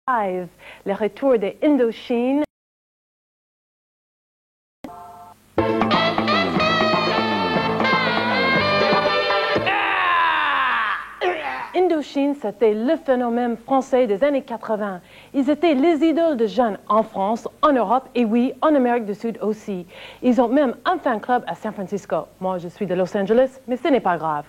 Live, le retour de Indochine. Indochine, c'était le phénomène français des années 80. Ils étaient les idoles de jeunes en France, en Europe et oui, en Amérique du Sud aussi. Ils ont même un fan club à San Francisco. Moi, je suis de Los Angeles, mais ce n'est pas grave.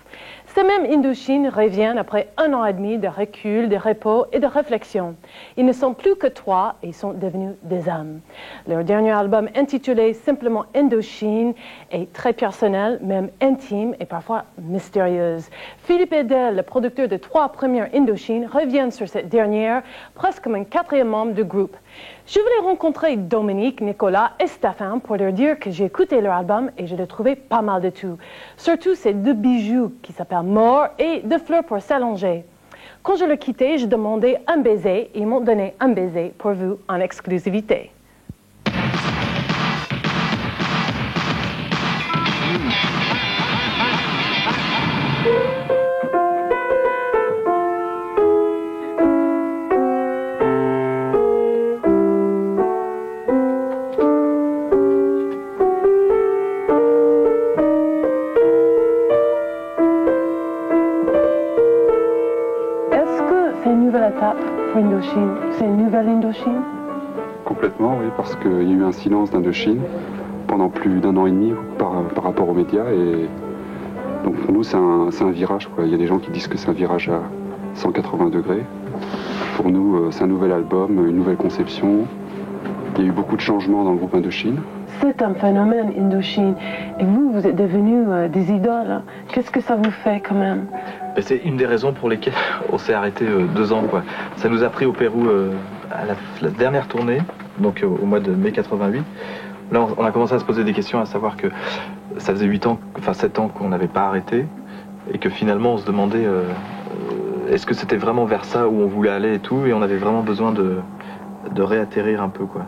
Ces mêmes Indochine reviennent après 1 an et demi de recul, de repos et de réflexion. Ils ne sont plus que 3 et sont devenus des hommes. Leur dernier album intitulé simplement Indochine est très personnel, même intime et parfois mystérieuse. Philippe Edel, le producteur de 3 premières Indochine, revient sur cette dernière, presque comme un 4e membre du groupe. Je voulais rencontrer Dominique, Nicolas et Stéphane pour leur dire que j'ai écouté leur album et je l'ai trouvé pas mal de tout. Surtout ces 2 bijoux qui s'appellent Mort et 2 fleurs pour s'allonger. Quand je l'ai quitté, je demandais un baiser et ils m'ont donné un baiser pour vous en exclusivité. C'est une nouvelle étape pour Indochine. C'est une nouvelle Indochine? Complètement, oui, parce qu'il y a eu un silence d'Indochine pendant plus d'1 an et demi par rapport aux médias. Et donc pour nous, c'est un virage, quoi. Il y a des gens qui disent que c'est un virage à 180 degrés. Pour nous, c'est un nouvel album, une nouvelle conception. Il y a eu beaucoup de changements dans le groupe Indochine. C'est un phénomène, Indochine. Et vous, vous êtes devenus des idoles. Qu'est-ce que ça vous fait quand même? C'est une des raisons pour lesquelles on s'est arrêté 2 ans, quoi. Ça nous a pris au Pérou à la dernière tournée, donc au mois de mai 88. Là, on a commencé à se poser des questions, à savoir que ça faisait 7 ans qu'on n'avait pas arrêté, et que finalement on se demandait est-ce que c'était vraiment vers ça où on voulait aller et tout, et on avait vraiment besoin de réatterrir un peu, quoi.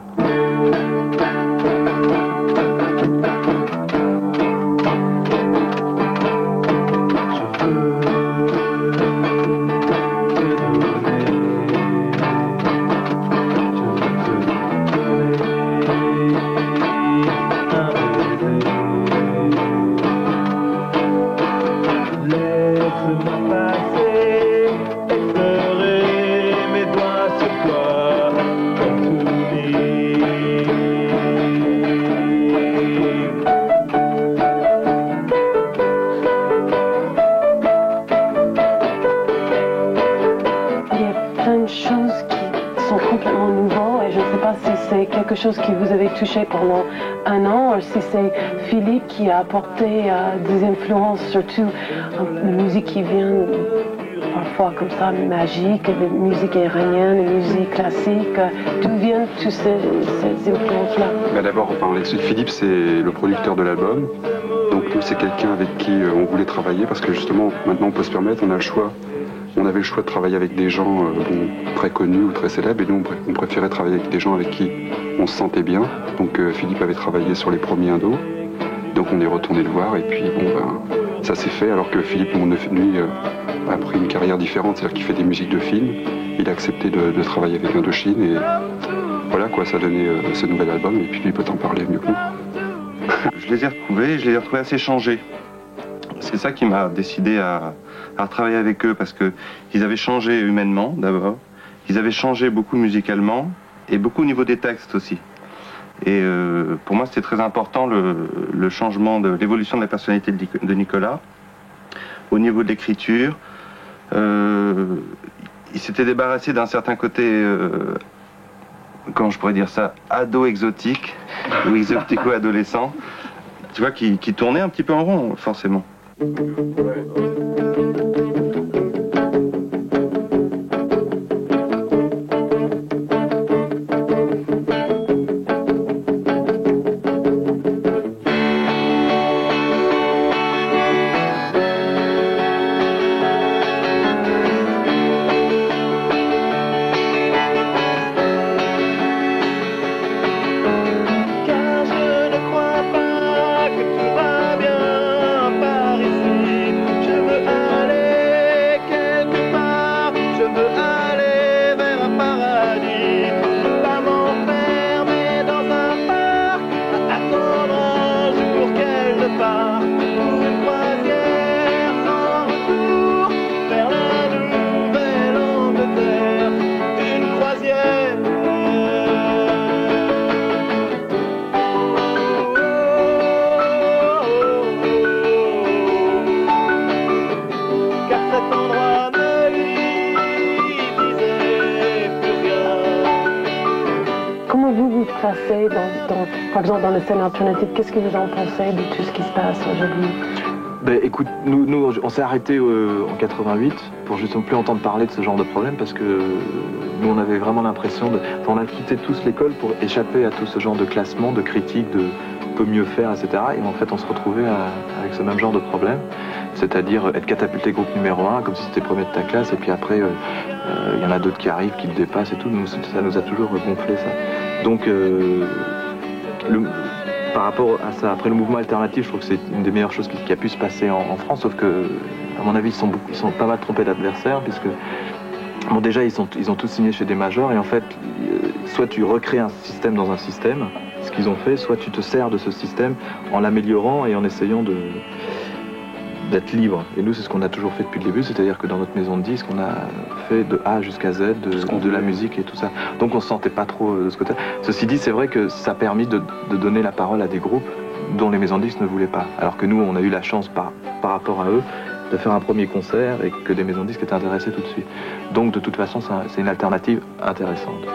Quelque chose qui vous avait touché pendant 1 an, ou si c'est Philippe qui a apporté des influences, surtout la musique qui vient parfois comme ça, magique, la musique iranienne, la musique classique, d'où viennent toutes ces influences-là? D'abord, on parlait de Philippe, c'est le producteur de l'album. Donc nous, c'est quelqu'un avec qui on voulait travailler parce que justement, maintenant on peut se permettre, on a le choix. On avait le choix de travailler avec des gens très connus ou très célèbres, et nous, on préférait travailler avec des gens avec qui on se sentait bien. Donc Philippe avait travaillé sur les premiers Indo, donc on est retourné le voir, et puis ça s'est fait, alors que Philippe, lui, a pris une carrière différente, c'est-à-dire qu'il fait des musiques de films. Il a accepté de travailler avec Indochine, et voilà quoi, ça a donné ce nouvel album, et puis lui peut en parler mieux que nous. Je les ai retrouvés assez changés. C'est ça qui m'a décidé à travailler avec eux, parce qu'ils avaient changé humainement d'abord, ils avaient changé beaucoup musicalement et beaucoup au niveau des textes aussi. Et pour moi c'était très important le changement de l'évolution de la personnalité de Nicolas au niveau de l'écriture. Il s'était débarrassé d'un certain côté, comment je pourrais dire ça, ado exotique ou exotico-adolescent, tu vois, qui tournait un petit peu en rond forcément. Je veux Comment vous vous placez, par exemple, dans le scène alternative? Qu'est-ce que vous en pensez de tout ce qui se passe aujourd'hui? Ben, écoute, nous on s'est arrêté en 88 pour justement plus entendre parler de ce genre de problème parce que nous on avait vraiment l'impression de... Enfin, on a quitté tous l'école pour échapper à tout ce genre de classement, de critique, de peut mieux faire, etc. Et en fait on se retrouvait avec ce même genre de problème, c'est-à-dire être catapulté groupe numéro 1 comme si c'était premier de ta classe et puis après il y en a d'autres qui arrivent, qui te dépassent et tout. Nous, ça nous a toujours gonflé ça. Donc par rapport à ça, après le mouvement alternatif, je trouve que c'est une des meilleures choses qui a pu se passer en France, sauf que, à mon avis, ils sont pas mal trompés d'adversaires, puisque, bon, déjà, ils ont tous signé chez des majors, et en fait, soit tu recrées un système dans un système, ce qu'ils ont fait, soit tu te sers de ce système en l'améliorant et en essayant d'être libre. Et nous, c'est ce qu'on a toujours fait depuis le début, c'est-à-dire que dans notre maison de disques, on a fait de A jusqu'à Z, de la musique et tout ça. Donc on se sentait pas trop de ce côté. Ceci dit, c'est vrai que ça a permis de donner la parole à des groupes dont les maisons de disques ne voulaient pas. Alors que nous, on a eu la chance, par rapport à eux, de faire un premier concert et que des maisons de disques étaient intéressées tout de suite. Donc de toute façon, c'est une alternative intéressante.